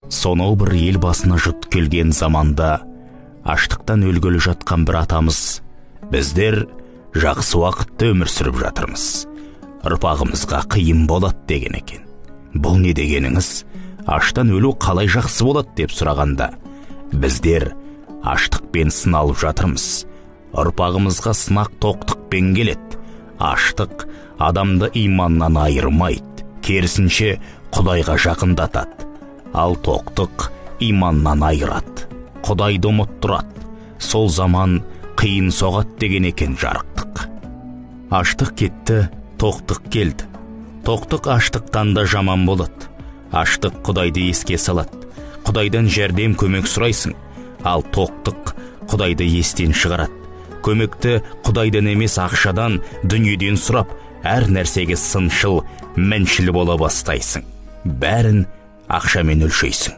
Сонау бір ел басына жұт келген заманда аштықтан өлгелі жатқан бір атамыз: біздер жақсы уақытта өмір сүріп жатырмыз, ұрпағымызға қиын болады деген екен. Бұл не дегеніңіз? Аштан өлу қалай жақсы болады деп сұрағанда, біздер аштықпен сыналып жатырмыз, ұрпағымызға сынақ тоқтықпен келеді. Аштық адамды иманнан айырмайды, керісінше Құдайға жақындатады. Ал тоқтық иманнан айырады, Құдайды ұмыттырады. Сол заман қиын соғады деген екен жарықтық. Аштық кетті, тоқтық келді. Тоқтық аштықтан да жаман болады. Аштық Құдайды еске салады. Құдайдан жәрдем көмек сұрайсың. Ал тоқтық Құдайды естен шығарады. Көмекті Құдайдан емес ақшадан, дүниеден сұрап, әр нәрсеге сыншыл, міншіл бола бастайсың. Бәрін ақшамен өлшейсің.